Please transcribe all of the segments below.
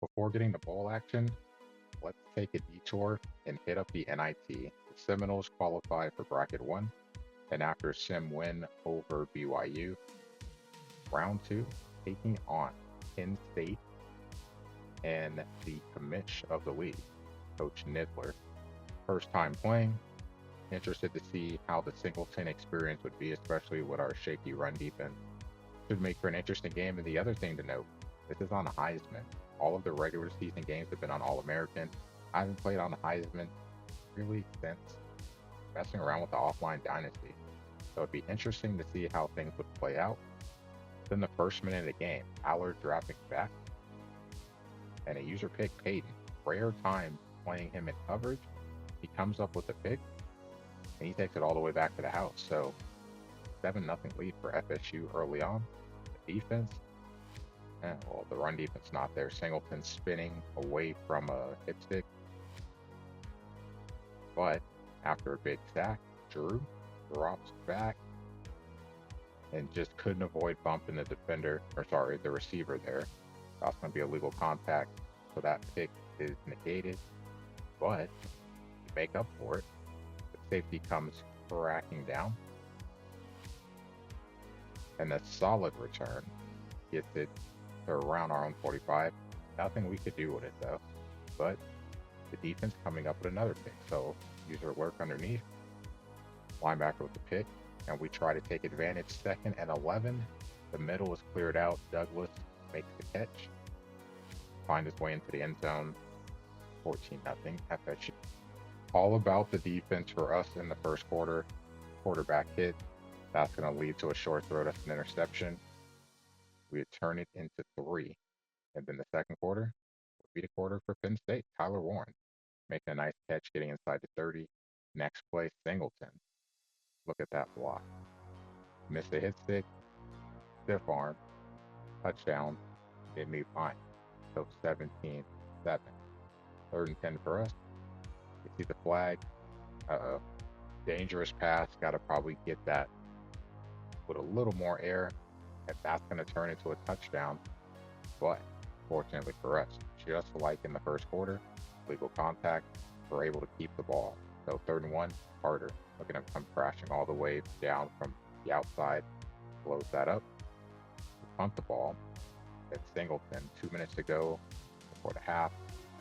Before getting to bowl action, let's take a detour and hit up the NIT. The Seminoles qualify for Bracket 1, and after a Sim win over BYU, round 2, taking on Penn State and the commish of the league, Coach Nidler. First time playing, interested to see how the Singleton experience would be, especially with our shaky run defense. Should make for an interesting game. And the other thing to note, this is on Heisman. All of the regular season games have been on All-American. I haven't played on Heisman really since messing around with the offline dynasty. So it'd be interesting to see how things would play out. Then the first minute of the game, Allard dropping back, and a user pick Peyton. Rare time playing him in coverage. He comes up with a pick, and he takes it all the way back to the house. So 7-0 lead for FSU early on. The defense, well, the run defense not there. Singleton spinning away from a hit stick. But after a big sack, Drew drops back and just couldn't avoid bumping the the receiver there. That's going to be a legal contact, so that pick is negated. But to make up for it, the safety comes cracking down, and a solid return gets it to around our own 45. Nothing we could do with it though, but the defense coming up with another pick. So user lurk underneath, linebacker with the pick, and we try to take advantage. 2nd and 11. The middle is cleared out. Douglas makes the catch, find his way into the end zone. 14-0 FSU. All about the defense for us in the first quarter. Quarterback hit. That's going to lead to a short throw. That's an interception. We would turn it into 3. And then the second quarter would be the quarter for Penn State. Tyler Warren making a nice catch, getting inside the 30. Next play, Singleton. Look at that block. Missed a hit stick, stiff arm, touchdown, mid fine. So 17-7. 3rd and 10 for us. You see the flag. Dangerous pass. Got to probably get that with a little more air, and that's going to turn into a touchdown. But fortunately for us, just like in the first quarter, legal contact, we're able to keep the ball. So 3rd and 1, Carter looking to come crashing all the way down from the outside, blows that up, punt the ball. It's Singleton. 2 minutes to go before the half.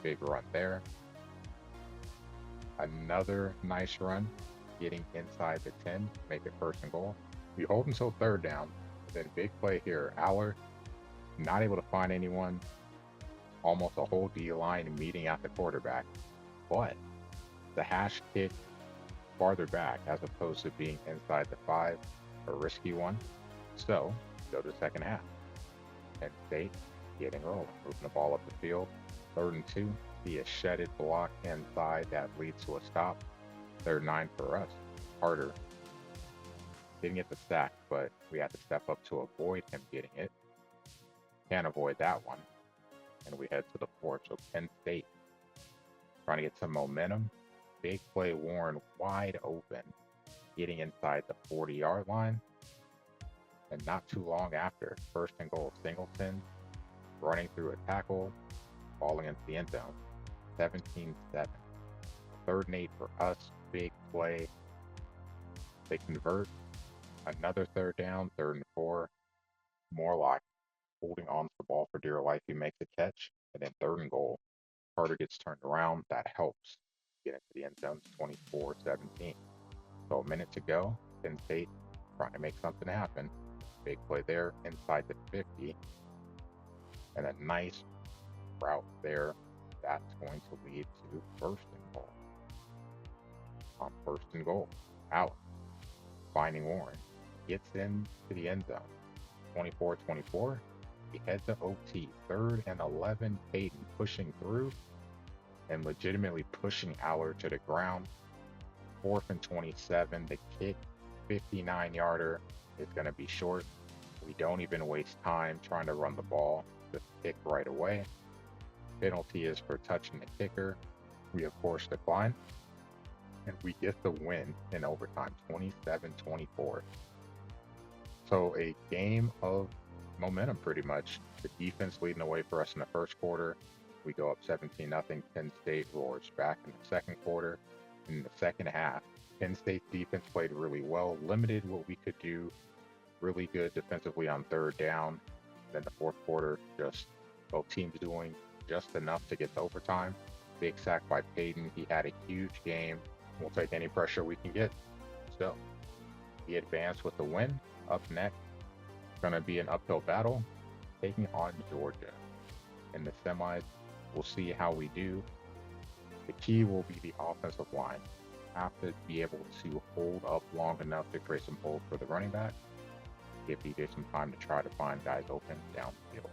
Big run there. Another nice run, getting inside the 10, make it 1st and goal. We hold until 3rd down. Then big play here. Allard not able to find anyone. Almost a whole D line meeting at the quarterback. But the hash kick farther back as opposed to being inside the 5, a risky one. So go to the second half. Penn State getting rolling, moving the ball up the field. 3rd and 2, see a shedded block inside that leads to a stop. 3rd and 9 for us. Carter didn't get the sack, but we had to step up to avoid him getting it. Can't avoid that one. And we head to the 4th. So Penn State trying to get some momentum. Big play, Warren wide open, getting inside the 40-yard line. And not too long after, 1st and goal, Singleton running through a tackle, falling into the end zone. 17-7. 3rd and 8 for us. Big play. They convert. Another 3rd down, 3rd and 4. Morlock holding on to the ball for dear life. He makes a catch. And then 3rd and goal. Carter gets turned around. That helps get into the end zone. 24-17. So a minute to go. Penn State trying to make something happen. Big play there inside the 50. And a nice route there. That's going to lead to 1st and goal. On 1st and goal, Allen finding Warren, gets into the end zone. 24-24. We head to OT. 3rd and 11. Peyton pushing through and legitimately pushing Allard to the ground. 4th and 27. The kick, 59-yarder, is going to be short. We don't even waste time trying to run the ball. Just kick right away. Penalty is for touching the kicker. We, of course, decline. And we get the win in overtime, 27-24. So a game of momentum, pretty much. The defense leading the way for us in the first quarter. We go up 17-0. Penn State roars back in the second quarter. In the second half, Penn State's defense played really well, limited what we could do, really good defensively on third down. Then the fourth quarter, just both teams doing just enough to get to overtime. Big sack by Peyton. He had a huge game. We'll take any pressure we can get. Still, he advanced with the win. Up next, going to be an uphill battle, taking on Georgia. In the semis, we'll see how we do. The key will be the offensive line. Have to be able to hold up long enough to create some holes for the running back. Give DJ some time to try to find guys open downfield.